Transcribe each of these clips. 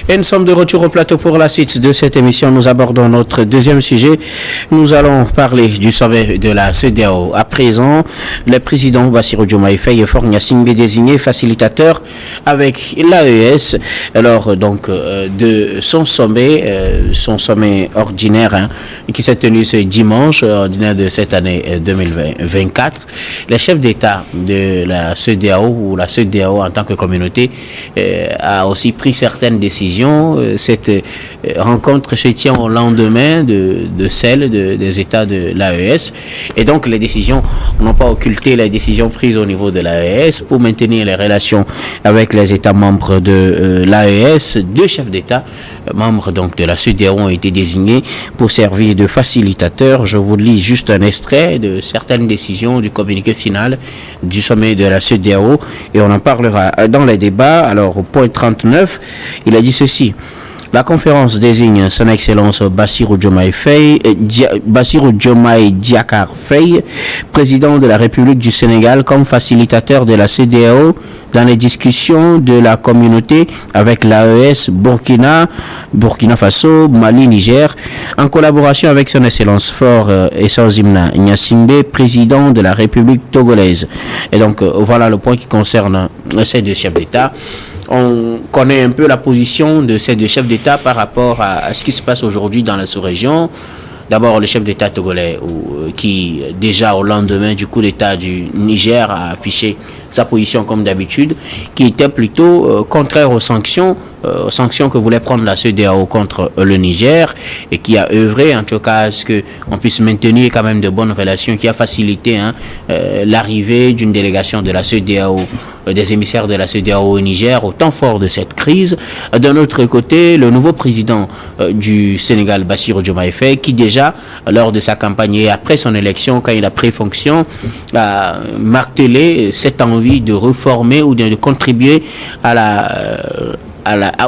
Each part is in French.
Et nous sommes de retour au plateau pour la suite de cette émission. Nous abordons notre deuxième sujet. Nous allons parler du sommet de la CEDEAO. À présent, le président Bassirou Diomaye Faye et Faure Gnassingbé désigné facilitateur avec l'AES. Alors, donc, de son sommet ordinaire qui s'est tenu ce dimanche, ordinaire de cette année 2024. Les chefs d'État de la CEDEAO ou la CEDEAO en tant que communauté a aussi pris certaines décisions. Cette rencontre se tient au lendemain de celle des États de l'AES. Et donc, les décisions n'ont pas occulté les décisions prises au niveau de l'AES pour maintenir les relations avec les États membres de l'AES. Deux chefs d'État, membres donc de la CEDEAO, ont été désignés pour servir de facilitateurs. Je vous lis juste un extrait de certaines décisions du communiqué final du sommet de la CEDEAO et on en parlera dans les débats. Alors, au point 39, il a dit ceci. La conférence désigne son Excellence Bassirou Diomaye Diakhar Faye, président de la République du Sénégal, comme facilitateur de la CEDEAO dans les discussions de la communauté avec l'AES, Burkina Faso, Mali, Niger, en collaboration avec son Excellence Faure Gnassingbé Gnassingbé, président de la République togolaise. Et donc, voilà le point qui concerne ces deux chefs d'État. On connaît un peu la position de ces deux chefs d'État par rapport à ce qui se passe aujourd'hui dans la sous-région. D'abord, le chef d'État togolais qui, déjà au lendemain du coup d'État du Niger, a affiché sa position comme d'habitude, qui était plutôt contraire aux sanctions que voulait prendre la CEDEAO contre le Niger et qui a œuvré en tout cas à ce qu'on puisse maintenir quand même de bonnes relations, qui a facilité l'arrivée d'une délégation de la CEDEAO, des émissaires de la CEDEAO au Niger au temps fort de cette crise. D'un autre côté, le nouveau président du Sénégal, Bassirou Diomaye Faye, qui déjà lors de sa campagne et après son élection, quand il a pris fonction, a martelé cette envie de reformer ou de contribuer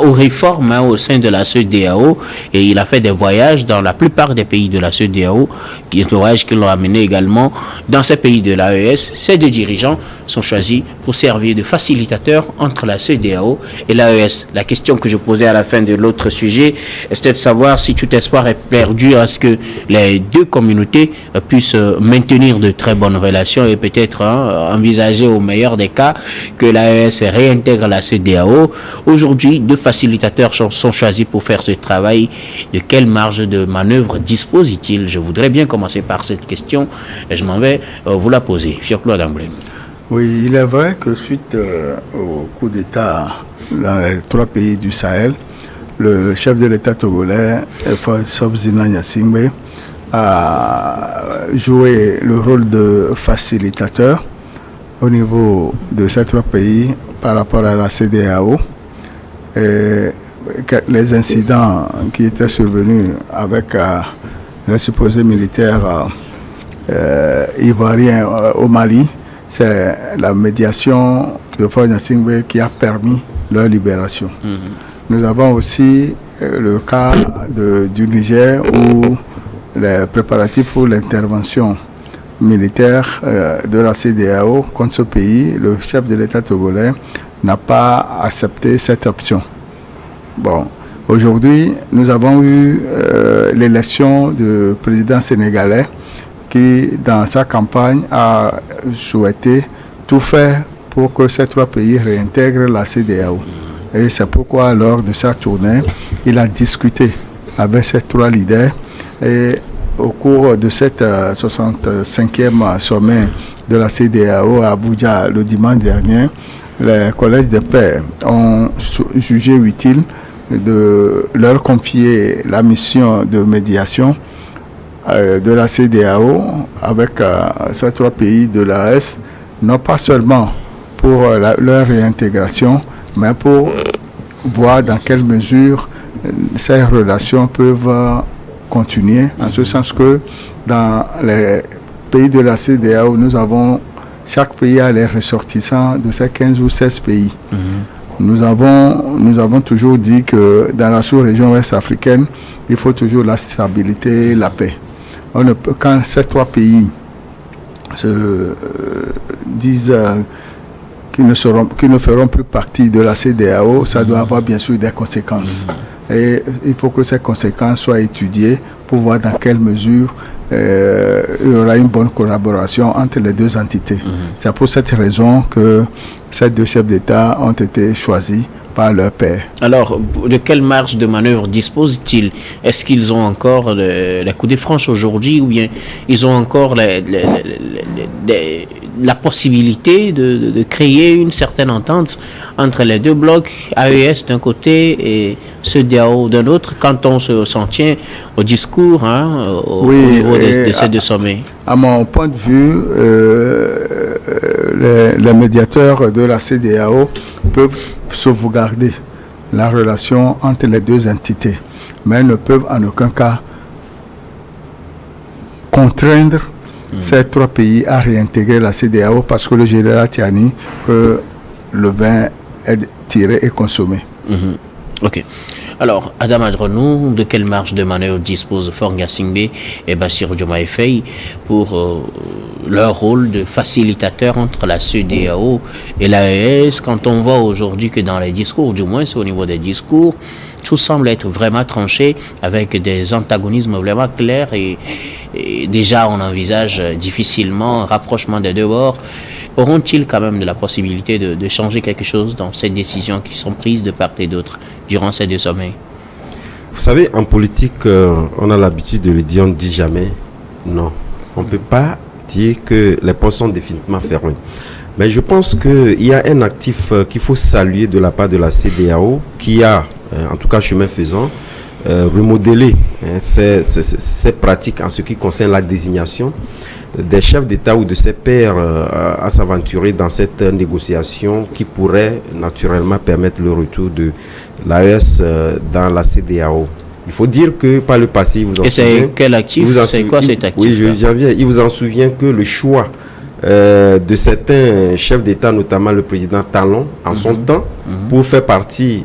aux réformes au sein de la CEDEAO, et il a fait des voyages dans la plupart des pays de la CEDEAO, des voyages qui l'ont amené également dans ces pays de l'AES. Ces deux dirigeants sont choisis pour servir de facilitateurs entre la CEDEAO et l'AES. La question que je posais à la fin de l'autre sujet, c'était de savoir si tout espoir est perdu à ce que les deux communautés puissent maintenir de très bonnes relations et peut-être envisager au meilleur des cas que l'AES réintègre la CEDEAO. Aujourd'hui, deux facilitateurs sont choisis pour faire ce travail. De quelle marge de manœuvre dispose-t-il? Je voudrais bien commencer par cette question et je m'en vais vous la poser. Fioclo Damblé. Oui, il est vrai que suite au coup d'État dans les trois pays du Sahel, le chef de l'État togolais, Faure Gnassingbé, a joué le rôle de facilitateur au niveau de ces trois pays par rapport à la CEDEAO. Et les incidents qui étaient survenus avec les supposés militaires ivoiriens au Mali, c'est la médiation de Faure Gnassingbé qui a permis leur libération. Nous avons aussi le cas du Niger où les préparatifs pour l'intervention militaire de la CEDEAO contre ce pays, le chef de l'État togolais n'a pas accepté cette option. Bon, aujourd'hui, nous avons eu l'élection du président sénégalais qui, dans sa campagne, a souhaité tout faire pour que ces trois pays réintègrent la CEDEAO. Et c'est pourquoi, lors de sa tournée, il a discuté avec ces trois leaders. Et au cours de cette 65e sommet de la CEDEAO à Abuja le dimanche dernier, les collèges des pairs ont jugé utile de leur confier la mission de médiation de la CEDEAO avec ces trois pays de l'AES, non pas seulement pour leur réintégration, mais pour voir dans quelle mesure ces relations peuvent continuer, en ce sens que dans les pays de la CEDEAO, chaque pays a les ressortissants de ces 15 ou 16 pays. Nous avons toujours dit que dans la sous-région ouest-africaine, il faut toujours la stabilité et la paix. Quand ces trois pays se disent qui ne feront plus partie de la CEDEAO, ça doit avoir bien sûr des conséquences. Et il faut que ces conséquences soient étudiées pour voir dans quelle mesure il y aura une bonne collaboration entre les deux entités. C'est pour cette raison que ces deux chefs d'État ont été choisis par leur père. Alors, de quelle marge de manœuvre disposent-ils? Est-ce qu'ils ont encore la coup de franche aujourd'hui, ou bien ils ont encore la possibilité de créer une certaine entente entre les deux blocs, AES d'un côté et CEDEAO d'un autre, quand on s'en tient au discours au niveau de ces deux sommets? À mon point de vue, les médiateurs de la CEDEAO peuvent sauvegarder la relation entre les deux entités, mais ne peuvent en aucun cas contraindre ces trois pays à réintégrer la CEDEAO, parce que le général Tiani, le vin est tiré et consommé. Ok. Alors, Adam Adronou, de quelle marge de manœuvre disposent Faure Gnassingbé et Bassirou Diomaye Faye pour leur rôle de facilitateur entre la CEDEAO et l'AES, quand on voit aujourd'hui que dans les discours, du moins c'est au niveau des discours, tout semble être vraiment tranché avec des antagonismes vraiment clairs et déjà on envisage difficilement un rapprochement des deux bords. Auront-ils quand même de la possibilité de changer quelque chose dans ces décisions qui sont prises de part et d'autre durant ces deux sommets? Vous savez, en politique, on a l'habitude de le dire, on ne dit jamais non. On ne peut pas dire que les portes sont définitivement fermées. Mais je pense qu'il y a un actif qu'il faut saluer de la part de la CEDEAO qui a, en tout cas chemin faisant, remodelé ces pratiques en ce qui concerne la désignation des chefs d'État ou de ses pairs à s'aventurer dans cette négociation qui pourrait naturellement permettre le retour de l'AES dans la CEDEAO. Il faut dire que par le passé, vous en et souvenez, c'est quel actif? C'est quoi cet actif? Oui, j'en viens. Il vous en souvient que le choix de certains chefs d'État, notamment le président Talon, en son temps, pour faire partie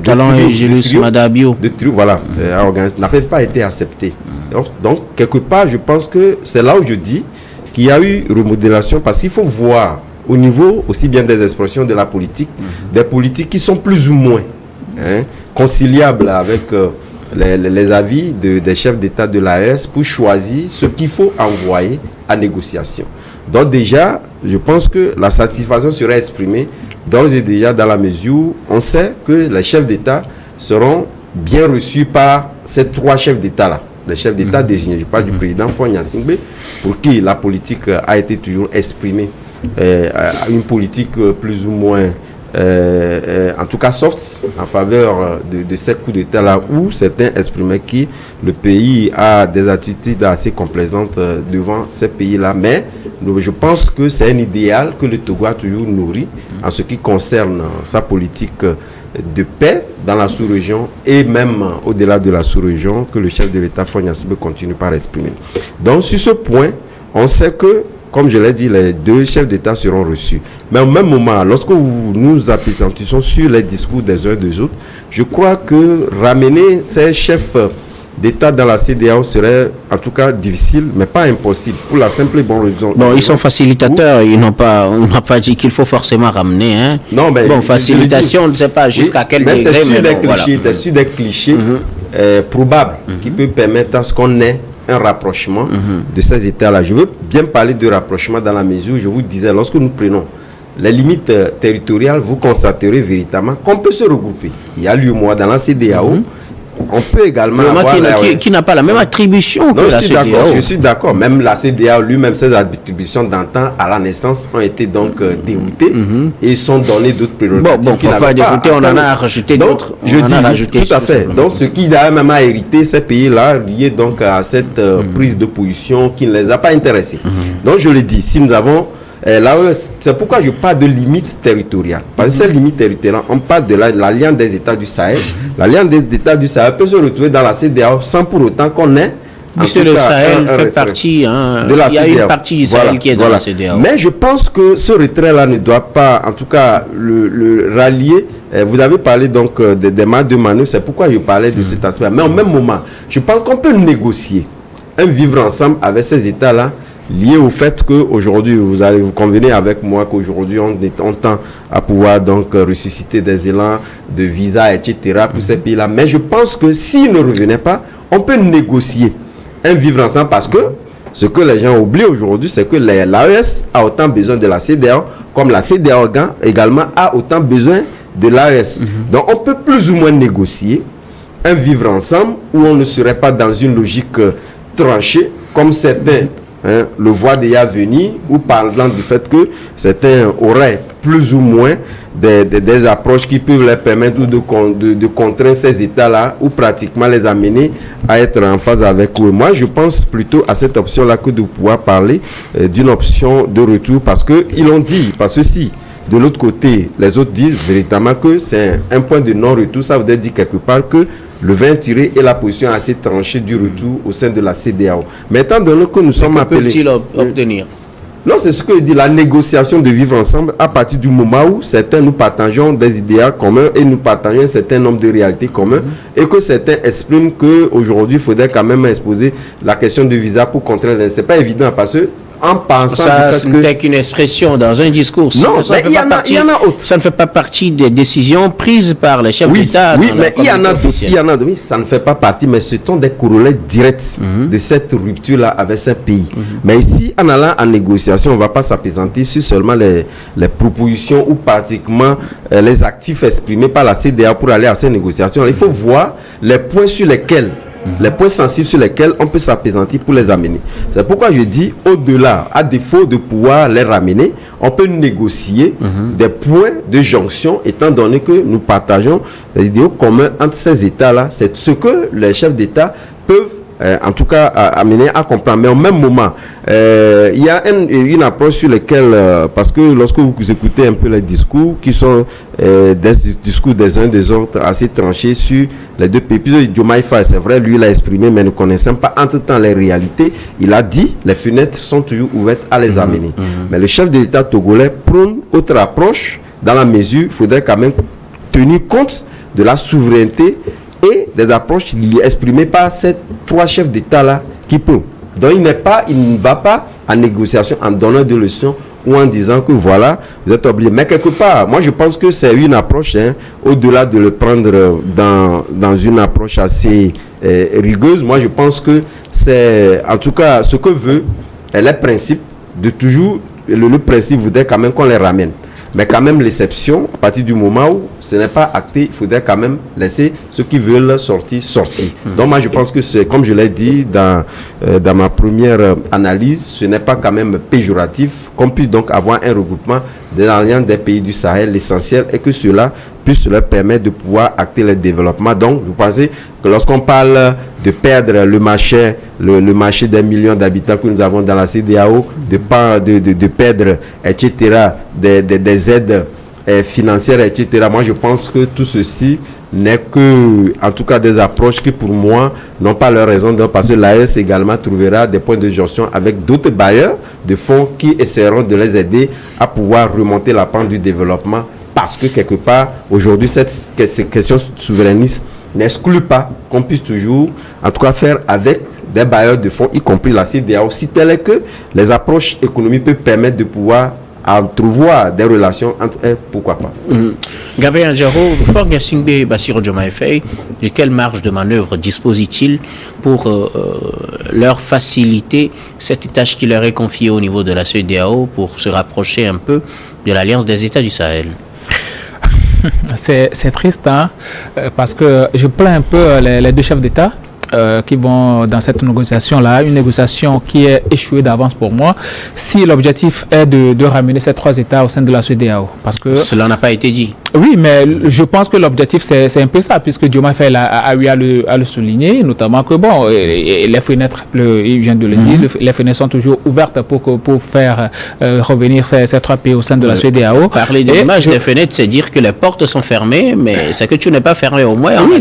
Talon et Julius Madabio, n'a pas été accepté. Donc, quelque part, je pense que c'est là où je dis qu'il y a eu remodélation, parce qu'il faut voir au niveau aussi bien des expressions de la politique, des politiques qui sont plus ou moins conciliables avec les avis des chefs d'État de l'AES pour choisir ce qu'il faut envoyer à négociation. Donc déjà, je pense que la satisfaction sera exprimée d'ores et déjà dans la mesure où on sait que les chefs d'État seront bien reçus par ces trois chefs d'État-là. Les chefs d'État désignés, je parle du président Faure Gnassingbé, pour qui la politique a été toujours exprimée, une politique plus ou moins en tout cas soft en faveur de ces coups d'État là, où certains exprimaient que le pays a des attitudes assez complaisantes devant ces pays là, mais je pense que c'est un idéal que le Togo a toujours nourri en ce qui concerne sa politique de paix dans la sous-région et même au-delà de la sous-région, que le chef de l'État Faure Gnassingbé continue par exprimer. Donc sur ce point, on sait que, comme je l'ai dit, les deux chefs d'État seront reçus. Mais au même moment, lorsque nous appétissons sur les discours des uns et des autres, je crois que ramener ces chefs d'État dans la CEDEAO serait en tout cas difficile, mais pas impossible, pour la simple et bonne raison. Bon, ils sont facilitateurs, on n'a pas dit qu'il faut forcément ramener. Non, mais bon, facilitation, on ne sait pas jusqu'à quel degré. Mais c'est sur des clichés probables qui peuvent permettre à ce qu'on ait un rapprochement de ces États-là. Je veux bien parler de rapprochement dans la mesure où je vous disais, lorsque nous prenons les limites territoriales, vous constaterez véritablement qu'on peut se regrouper. Il y a l'UEMOA dans la CEDEAO. On peut également avoir qui n'a pas la même attribution que la CEDEAO. Je suis d'accord. Même la CEDEAO lui-même, ses attributions d'antan à la naissance ont été donc déroutées et sont données d'autres prérogatives. Bon, pas déroutées, on en a rajouté d'autres. Je dis tout à fait. Donc ce qui a même à hériter ces pays-là, lié donc à cette prise de position qui ne les a pas intéressés. Donc je le dis, si nous avons c'est pourquoi je parle de limites territoriales. Parce que ces limites territoriales, on parle de l'alliance des États du Sahel. L'alliance des États du Sahel peut se retrouver dans la CEDEAO sans pour autant qu'on ait. Puisque le Sahel fait partie, il y a une partie du Sahel qui est dans la CEDEAO. Mais je pense que ce retrait-là ne doit pas, en tout cas, le rallier. Vous avez parlé donc des marges de manœuvre, c'est pourquoi je parlais de cet aspect. Mais au même moment, je pense qu'on peut négocier un vivre ensemble avec ces États-là, lié au fait qu'aujourd'hui, vous convenez avec moi qu'aujourd'hui, on tend à pouvoir donc ressusciter des élans de visa, etc. pour ces pays-là. Mais je pense que s'ils ne revenaient pas, on peut négocier un vivre ensemble parce que ce que les gens oublient aujourd'hui, c'est que l'AES a autant besoin de la CEDEAO comme la CEDEAO également a autant besoin de l'AES. Donc, on peut plus ou moins négocier un vivre ensemble où on ne serait pas dans une logique tranchée comme certains le voient déjà venir, ou parlant du fait que certains auraient plus ou moins des approches qui peuvent leur permettre de contraindre ces États-là ou pratiquement les amener à être en phase avec eux. Moi, je pense plutôt à cette option-là que de pouvoir parler d'une option de retour parce qu'ils l'ont dit, parce que si de l'autre côté, les autres disent véritablement que c'est un point de non-retour, ça veut dire quelque part que le vin tiré est la position assez tranchée du retour au sein de la CEDEAO. Mais étant donné que nous sommes appelés... Que peut-il obtenir? Non, c'est ce que dit la négociation de vivre ensemble à partir du moment où certains nous partageons des idéaux communs et nous partageons un certain nombre de réalités communes et que certains expriment qu'aujourd'hui, il faudrait quand même exposer la question de visa pour contraindre. Ce n'est pas évident parce que en pensant ça, ce n'est qu'une expression dans un discours. Non, mais il y en a autres. Ça ne fait pas partie des décisions prises par les chefs d'État. Oui, mais il y en a d'autres. Oui, ça ne fait pas partie, mais ce sont des corollaires directs de cette rupture-là avec ce pays. Mais ici, en allant en négociation, on ne va pas s'apaisantir sur seulement les propositions ou pratiquement les actifs exprimés par la CEDEAO pour aller à ces négociations. Il faut voir les points sur lesquels les points sensibles sur lesquels on peut s'apaisantir pour les amener. C'est pourquoi je dis, au-delà, à défaut de pouvoir les ramener, on peut négocier des points de jonction, étant donné que nous partageons des idéaux communs entre ces États-là. C'est ce que les chefs d'État peuvent en tout cas amener à comprendre. Mais au même moment, il y a une approche sur laquelle, parce que lorsque vous écoutez un peu les discours, qui sont des discours des uns des autres assez tranchés sur les deux pays. Puis Diomaye Faye, c'est vrai, lui l'a exprimé, mais ne connaissant pas entre-temps les réalités, il a dit les fenêtres sont toujours ouvertes à les amener. Mais le chef de l'État togolais prône autre approche, dans la mesure, il faudrait quand même tenir compte de la souveraineté et des approches exprimées par ces trois chefs d'État-là qui prônent. Donc il ne va pas en négociation en donnant des leçons ou en disant que voilà, vous êtes obligé. Mais quelque part, moi je pense que c'est une approche, au-delà de le prendre dans une approche assez rigueuse, moi je pense que c'est, en tout cas, ce que veut les principes de toujours, le principe voudrait quand même qu'on les ramène. Mais quand même l'exception, à partir du moment où ce n'est pas acté, il faudrait quand même laisser ceux qui veulent sortir. Donc moi je pense que c'est, comme je l'ai dit dans ma première analyse, ce n'est pas quand même péjoratif qu'on puisse donc avoir un regroupement des alliances des pays du Sahel. L'essentiel est que cela puisse leur permettre de pouvoir acter le développement. Donc vous pensez que lorsqu'on parle de perdre le marché des millions d'habitants que nous avons dans la CEDEAO, de perdre, etc., des aides financières, etc., moi je pense que tout ceci n'est que, en tout cas, des approches qui pour moi n'ont pas leur raison d'être, parce que l'AES également trouvera des points de jonction avec d'autres bailleurs de fonds qui essaieront de les aider à pouvoir remonter la pente du développement, parce que quelque part aujourd'hui cette question souverainiste n'exclut pas qu'on puisse toujours, en tout cas, faire avec des bailleurs de fonds, y compris la CEDEAO, si tel est que les approches économiques peuvent permettre de pouvoir entrevoir des relations entre elles, pourquoi pas. Gabriel Jaro, Fort Gassingbe Bassirou Diomaye Faye, de quelle marge de manœuvre dispose-t-il pour leur faciliter cette tâche qui leur est confiée au niveau de la CEDEAO pour se rapprocher un peu de l'Alliance des États du Sahel? C'est triste, parce que je plains un peu les deux chefs d'État qui vont dans cette négociation-là, une négociation qui est échouée d'avance pour moi, si l'objectif est de ramener ces trois États au sein de la CEDEAO. Parce que cela n'a pas été dit. Oui, mais je pense que l'objectif, c'est un peu ça, puisque Diomaye Faye a eu à le souligner, notamment que, bon, les fenêtres, il vient de le dire, les fenêtres sont toujours ouvertes pour faire revenir ces trois pays au sein de la CEDEAO. Parler de l'image des fenêtres, c'est dire que les portes sont fermées, mais c'est que tu n'es pas fermé au moins. Oui,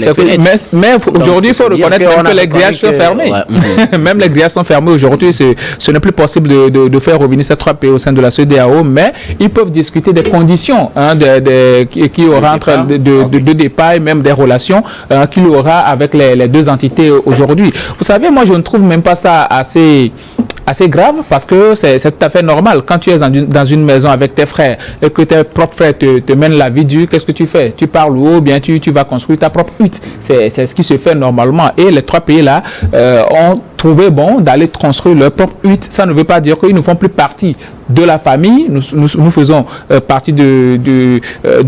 mais aujourd'hui, il faut reconnaître que les grillages sont fermés. Ouais. Même les grillages sont fermés aujourd'hui. Ce n'est plus possible de faire revenir ces trois pays au sein de la CEDEAO, mais ils peuvent discuter des conditions qu'il y aura entre de départ et même des relations qu'il y aura avec les deux entités aujourd'hui. Vous savez, moi je ne trouve même pas ça assez assez grave parce que c'est tout à fait normal. Quand tu es dans une maison avec tes frères et que tes propres frères te mènent la vie dure, qu'est-ce que tu fais? Tu parles ou bien tu vas construire ta propre hutte. C'est ce qui se fait normalement. Et les 3 pays-là ont trouvé bon d'aller construire leur propre hutte. Ça ne veut pas dire qu'ils ne font plus partie de la famille. Nous faisons partie de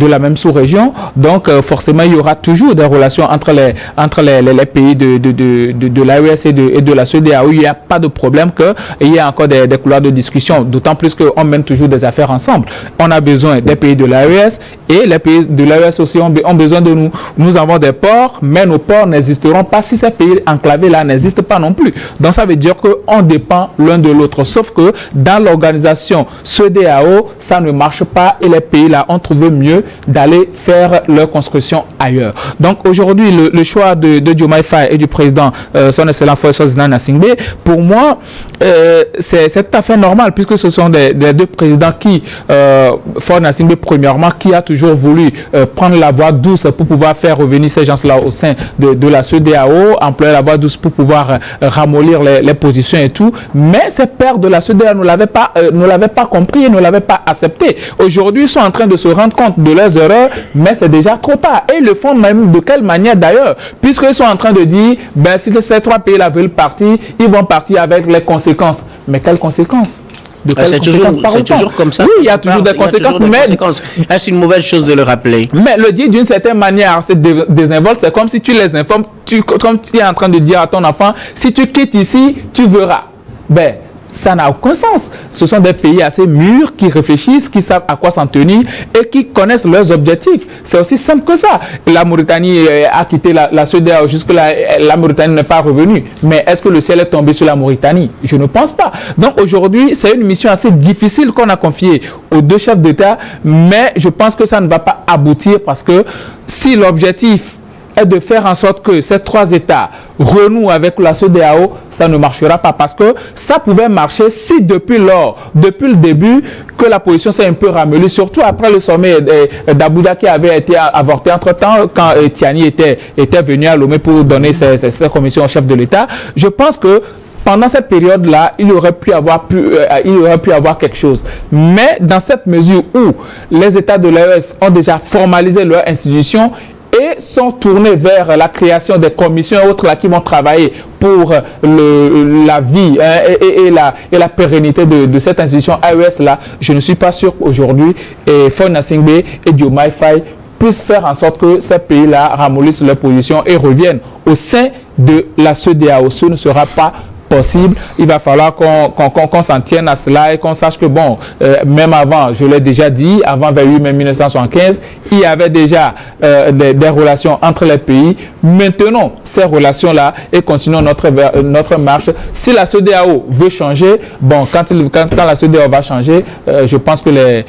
la même sous-région. Donc, forcément, il y aura toujours des relations entre les pays de l'AES et de la CEDEAO. Il n'y a pas de problème qu'il y ait encore des couloirs de discussion. D'autant plus qu'on mène toujours des affaires ensemble. On a besoin des pays de l'AES et les pays de l'AES aussi ont besoin de nous. Nous avons des ports, mais nos ports n'existeront pas si ces pays enclavés-là n'existent pas non plus. Donc, ça veut dire qu'on dépend l'un de l'autre. Sauf que dans l'organisation CEDEAO, ça ne marche pas et les pays-là ont trouvé mieux d'aller faire leur construction ailleurs. Donc, aujourd'hui, le choix de Diomaye Faye et du président, son excellent Faure Gnassingbé, pour moi, c'est tout à fait normal puisque ce sont des 2 présidents qui, Faure Gnassingbé, premièrement, qui a toujours voulu prendre la voie douce pour pouvoir faire revenir ces gens-là au sein de la CEDEAO, employer la voie douce pour pouvoir ramollir les positions et tout. Mais ces pairs de la CEDEAO ne l'avaient pas compris et ne l'avaient pas accepté. Aujourd'hui, ils sont en train de se rendre compte de leurs erreurs, mais c'est déjà trop tard. Et ils le font même de quelle manière d'ailleurs? Puisqu'ils sont en train de dire, ben, si ces 3 pays-là veulent partir, ils vont partir avec les conséquences. Mais quelles conséquences? C'est toujours comme ça. Oui, il y a toujours des conséquences, mais c'est une mauvaise chose de le rappeler. Mais le dire d'une certaine manière, c'est désinvolte, c'est comme si tu les informes, comme tu es en train de dire à ton enfant, si tu quittes ici, tu verras. Ben, ça n'a aucun sens. Ce sont des pays assez mûrs qui réfléchissent, qui savent à quoi s'en tenir et qui connaissent leurs objectifs. C'est aussi simple que ça. La Mauritanie a quitté la CEDEAO. Jusque-là, la Mauritanie n'est pas revenue. Mais est-ce que le ciel est tombé sur la Mauritanie? Je ne pense pas. Donc aujourd'hui, c'est une mission assez difficile qu'on a confiée aux 2 chefs d'État. Mais je pense que ça ne va pas aboutir parce que si l'objectif est de faire en sorte que ces 3 États renouent avec la CEDEAO, ça ne marchera pas parce que ça pouvait marcher si depuis le début, que la position s'est un peu ramollie, surtout après le sommet d'Abuja qui avait été avorté entre-temps quand Tiani était venu à Lomé pour donner ses commissions au chef de l'État. Je pense que pendant cette période-là, il aurait pu avoir quelque chose. Mais dans cette mesure où les États de l'AES ont déjà formalisé leur institution, et sont tournés vers la création des commissions et autres là, qui vont travailler pour la vie et la pérennité de cette institution AES là. Je ne suis pas sûr qu'aujourd'hui Faure Gnassingbé et Diomaye Faye puissent faire en sorte que ces pays-là ramollissent leur position et reviennent au sein de la CEDEAO. Ce ne sera pas possible. Il va falloir qu'on s'en tienne à cela et qu'on sache que bon, même avant, je l'ai déjà dit, avant 28 mai 1975, il y avait déjà des relations entre les pays. Maintenons ces relations-là et continuons notre marche. Si la CEDEAO veut changer, bon, quand la CEDEAO va changer, je pense que les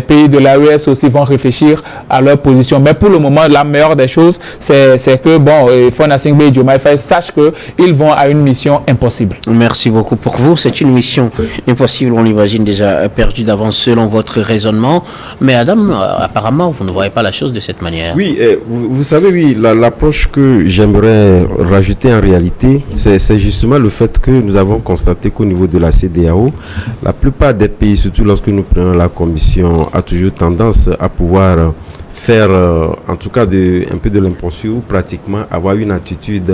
pays de l'AES aussi vont réfléchir à leur position. Mais pour le moment, la meilleure des choses, c'est que bon, Faure Gnassingbé et Diomaye Faye sachent que ils vont à une mission impossible. Merci beaucoup pour vous. C'est une mission impossible, on l'imagine déjà perdue d'avance selon votre raisonnement. Mais Adam, apparemment, vous ne voyez pas la chose de cette manière. Oui, vous savez, oui, l'approche que j'aimerais rajouter en réalité, c'est justement le fait que nous avons constaté qu'au niveau de la CEDEAO, la plupart des pays, surtout lorsque nous prenons la commission, a toujours tendance à pouvoir faire, en tout cas, un peu de l'impulsion ou pratiquement avoir une attitude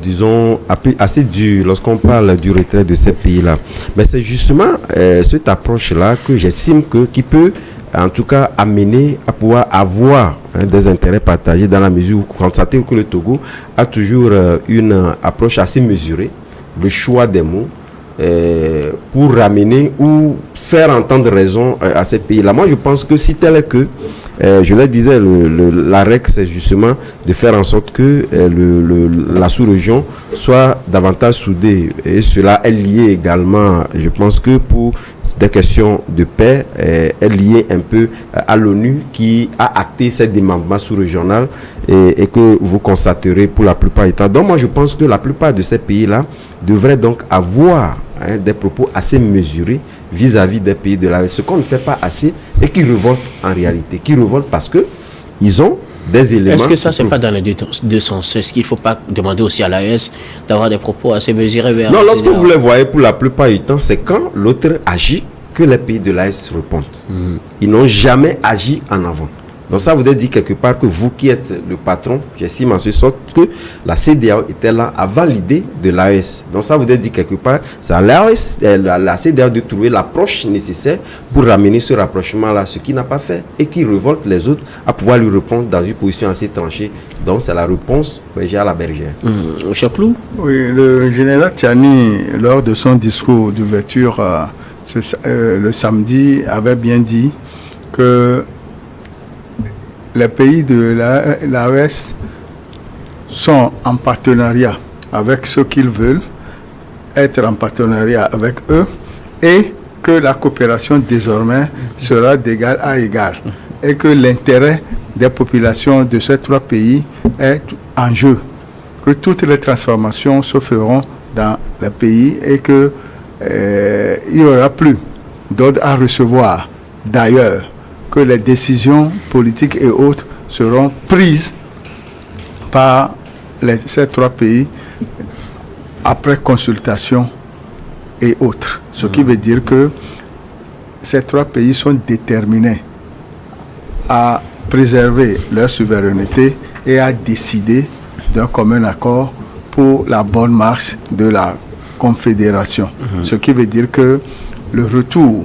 disons assez dur lorsqu'on parle du retrait de ces pays-là. Mais c'est justement cette approche-là que j'estime qui peut en tout cas amener à pouvoir avoir des intérêts partagés dans la mesure où constater que le Togo a toujours une approche assez mesurée, le choix des mots pour ramener ou faire entendre raison à ces pays-là. Moi je pense que si tel est que je le disais, la règle, c'est justement de faire en sorte que la sous-région soit davantage soudée. Et cela est lié également, je pense que pour des questions de paix, est lié un peu à l'ONU qui a acté cette démembrement sous-régional et que vous constaterez pour la plupart des temps. Donc moi, je pense que la plupart de ces pays-là devraient donc avoir des propos assez mesurés vis-à-vis des pays de l'AES, ce qu'on ne fait pas assez et qui révolte en réalité, qui révolte parce que ils ont des éléments. Est-ce que ça, c'est pas dans les deux sens? Est-ce qu'il ne faut pas demander aussi à l'AES d'avoir des propos assez mesurés vers... Non, lorsque vous les voyez pour la plupart du temps, c'est quand l'autre agit que les pays de l'AES répondent. Ils n'ont jamais agi en avant. Donc ça voudrait dire quelque part que vous qui êtes le patron, j'estime en ce sorte que la CEDEAO était là avant l'idée de l'AES. Donc ça voudrait dire quelque part, c'est à l'AES, la CEDEAO de trouver l'approche nécessaire pour ramener ce rapprochement-là, ce qu'il n'a pas fait et qui révolte les autres à pouvoir lui répondre dans une position assez tranchée. Donc c'est la réponse à la bergère. Chaclou? Oui, le général Tiani, lors de son discours d'ouverture le samedi, avait bien dit que les pays de l'AES sont en partenariat avec ceux qu'ils veulent être en partenariat avec eux et que la coopération désormais sera d'égal à égal et que l'intérêt des populations de ces trois pays est en jeu, que toutes les transformations se feront dans les pays et que il n'y aura plus d'ordre à recevoir d'ailleurs, que les décisions politiques et autres seront prises par ces trois pays après consultation et autres. Ce qui veut dire que ces trois pays sont déterminés à préserver leur souveraineté et à décider d'un commun accord pour la bonne marche de la confédération. Ce qui veut dire que le retour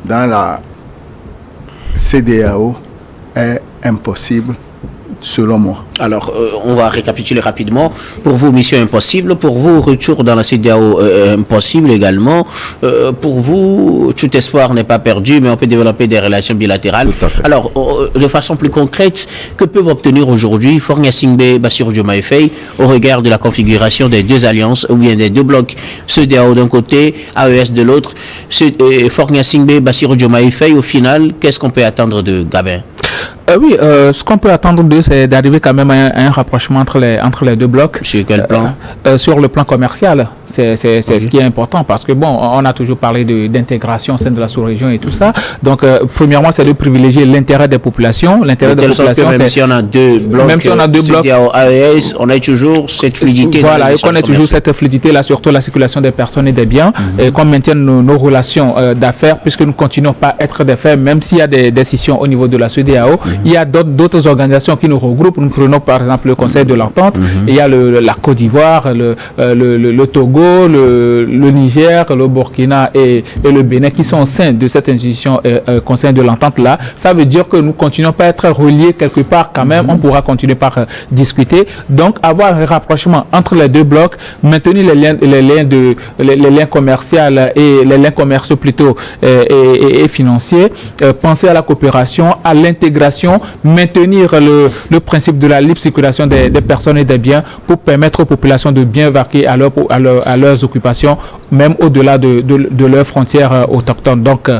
dans la CEDEAO est impossible selon moi. Alors, on va récapituler rapidement. Pour vous, mission impossible. Pour vous, retour dans la CEDEAO impossible également. Pour vous, tout espoir n'est pas perdu, mais on peut développer des relations bilatérales. Alors, de façon plus concrète, que peuvent obtenir aujourd'hui Faure Gnassingbé, Bassirou Diomaye Faye au regard de la configuration des deux alliances, ou bien des deux blocs, CEDEAO d'un côté, AES de l'autre. Faure Gnassingbé, Bassirou Diomaye Faye, au final, qu'est-ce qu'on peut attendre de Gabin? Oui, ce qu'on peut attendre d'eux, c'est d'arriver quand même à un rapprochement entre les deux blocs. Sur quel plan? Sur le plan commercial, c'est ce qui est important parce que bon, on a toujours parlé d'intégration au sein de la sous-région et tout ça. Donc, premièrement, c'est de privilégier l'intérêt des populations. L'intérêt des populations, même si on a deux blocs, même si on a deux blocs, AES, on a toujours cette fluidité. Voilà, et qu'on ait toujours cette fluidité là, surtout la circulation des personnes et des biens, et qu'on maintienne nos relations d'affaires, puisque nous continuons pas à être des faits, même s'il y a des décisions au niveau de la CEDEAO. Il y a d'autres organisations qui nous regroupent. Nous prenons par exemple le Conseil de l'Entente. Il y a la Côte d'Ivoire, le Togo, le Niger, le Burkina et le Bénin qui sont au sein de cette institution Conseil de l'Entente là. Ça veut dire que nous continuons pas à être reliés quelque part quand même. On pourra continuer par discuter. Donc avoir un rapprochement entre les deux blocs, maintenir les liens commerciaux et les liens commerciaux plutôt et financiers, penser à la coopération, à l'intégration, maintenir le principe de la libre circulation des personnes et des biens pour permettre aux populations de bien vaquer à leurs occupations, même au-delà de leurs frontières autochtones. Donc,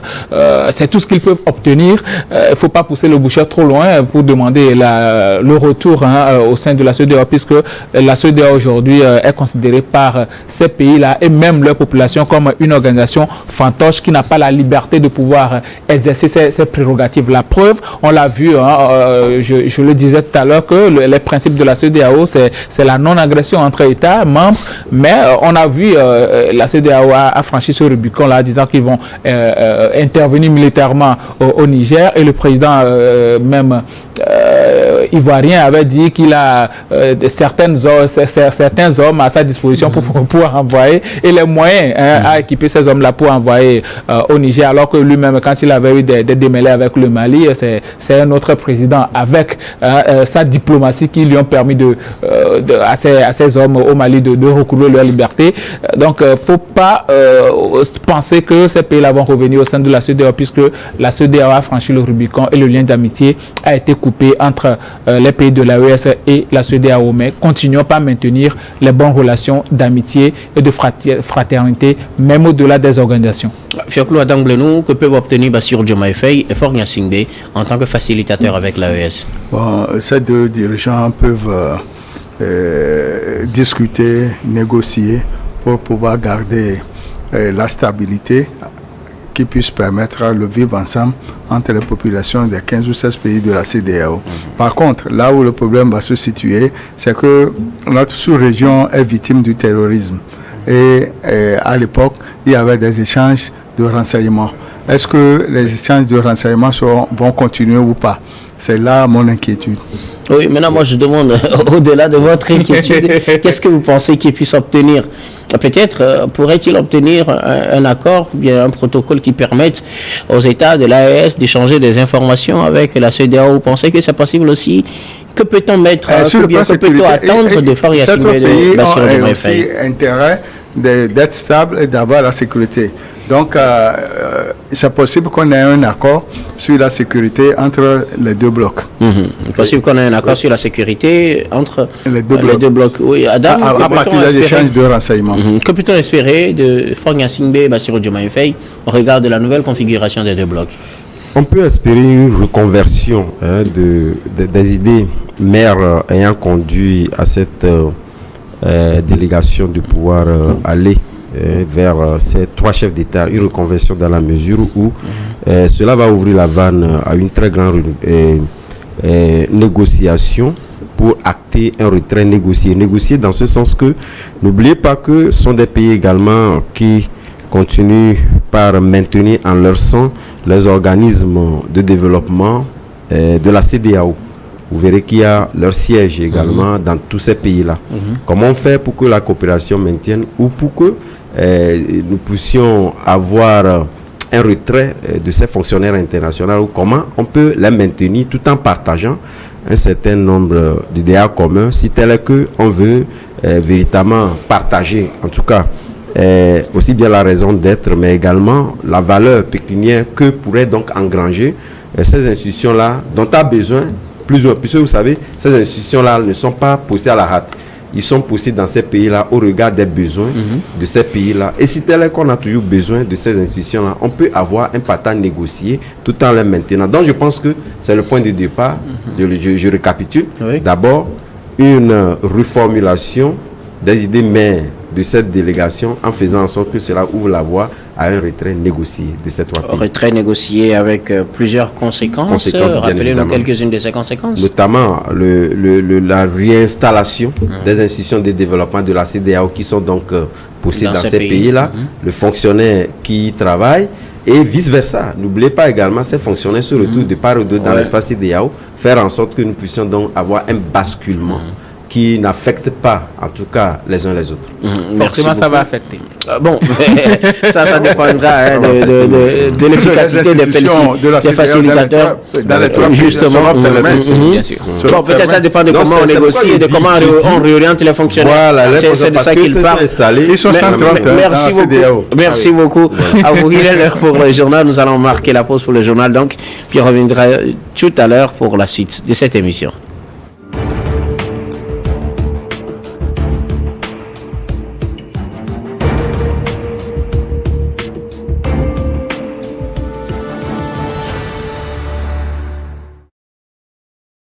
c'est tout ce qu'ils peuvent obtenir. Il ne faut pas pousser le bouchon trop loin pour demander le retour au sein de la CEDEAO, puisque la CEDEAO aujourd'hui est considérée par ces pays-là et même leur population comme une organisation fantoche qui n'a pas la liberté de pouvoir exercer ses prérogatives. La preuve, on l'a vu, je le disais tout à l'heure, que les principes de la CEDEAO, c'est la non-agression entre États membres, mais on a vu la CEDEAO a franchi ce Rubicon-là, disant qu'ils vont intervenir militairement au Niger, et le président même ivoirien avait dit qu'il a certains hommes à sa disposition pour pouvoir envoyer, et les moyens à équiper ces hommes-là pour envoyer au Niger, alors que lui-même, quand il avait eu des démêlés avec le Mali, c'est un autre président avec sa diplomatie qui lui ont permis à ces hommes au Mali de recouvrer leur liberté. Donc, il ne faut pas penser que ces pays-là vont revenir au sein de la CEDEAO, puisque la CEDEAO a franchi le Rubicon et le lien d'amitié a été coupé entre les pays de l'AES et la CEDEAO. Mais continuons pas à maintenir les bonnes relations d'amitié et de fraternité, même au-delà des organisations. Fioclou Adanglenou, que peuvent obtenir Bassirou Diomaye Faye et Faure Gnassingbé en tant que facilitateur avec l'AES? Bon, ces deux dirigeants peuvent discuter, négocier pour pouvoir garder la stabilité qui puisse permettre le vivre ensemble entre les populations des 15 ou 16 pays de la CEDEAO. Par contre, là où le problème va se situer, c'est que notre sous-région est victime du terrorisme. Et à l'époque, il y avait des échanges de renseignements. Est-ce que les échanges de renseignements vont continuer ou pas? C'est là mon inquiétude. Oui, maintenant moi je demande, au-delà de votre inquiétude, qu'est-ce que vous pensez qu'il puisse obtenir? Peut-être pourrait-il obtenir un accord, bien un protocole qui permette aux États de l'AES d'échanger des informations avec la CEDEAO? Vous pensez que c'est possible aussi? Que peut-on mettre, que peut-on attendre de Faure Gnassingbé de Bassirou Diomaye Faye? Aussi intérêt d'être stable et d'avoir la sécurité. Donc, c'est possible qu'on ait un accord sur la sécurité entre les deux blocs. C'est possible qu'on ait un accord sur la sécurité entre les deux blocs. Oui, à partir des échanges de renseignements. Que peut-on espérer de Faure Gnassingbé et Bassirou Diomaye Faye au regard de la nouvelle configuration des deux blocs? On peut espérer une reconversion des idées mères ayant conduit à cette délégation de pouvoir aller vers ces trois chefs d'État, une reconversion dans la mesure où cela va ouvrir la vanne à une très grande négociation pour acter un retrait négocié. Négocié dans ce sens que, n'oubliez pas que ce sont des pays également qui continuent par maintenir en leur sein les organismes de développement de la CEDEAO. Vous verrez qu'il y a leur siège également dans tous ces pays-là. Comment on fait pour que la coopération maintienne ou pour que nous puissions avoir un retrait de ces fonctionnaires internationaux, ou comment on peut les maintenir tout en partageant un certain nombre d'idéaux communs, si tel est qu'on veut véritablement partager, en tout cas, aussi bien la raison d'être, mais également la valeur pécuniaire que pourraient donc engranger ces institutions-là, dont a besoin plusieurs, puisque vous savez, ces institutions-là ne sont pas poussées à la hâte. Ils sont poussés dans ces pays-là au regard des besoins de ces pays-là. Et si tel est qu'on a toujours besoin de ces institutions-là, on peut avoir un partage négocié tout en les maintenant. Donc je pense que c'est le point de départ. Je récapitule. Oui. D'abord, une reformulation des idées mères de cette délégation en faisant en sorte que cela ouvre la voie à un retrait négocié de ces trois pays. Retrait négocié avec plusieurs conséquences. Rappelez-nous quelques-unes de ces conséquences. Notamment la réinstallation des institutions de développement de la CEDEAO qui sont donc poussées dans ces pays-là, le fonctionnaire qui y travaille et vice-versa. N'oubliez pas également ces fonctionnaires se retrouvent de part ou d'autre dans l'espace CEDEAO, faire en sorte que nous puissions donc avoir un basculement qui n'affecte pas, en tout cas, les uns les autres. Forcément, ça va affecter. Bon, ça dépendra de l'efficacité des facilitateurs. Justement, bien sûr. Bon, peut-être ça dépend de comment on négocie et de comment on réoriente les fonctionnaires. Voilà, c'est de ça qu'il parle. Ils sont 130. Merci beaucoup. À vous, il est l'heure pour le journal. Nous allons marquer la pause pour le journal, donc, puis on reviendra tout à l'heure pour la suite de cette émission.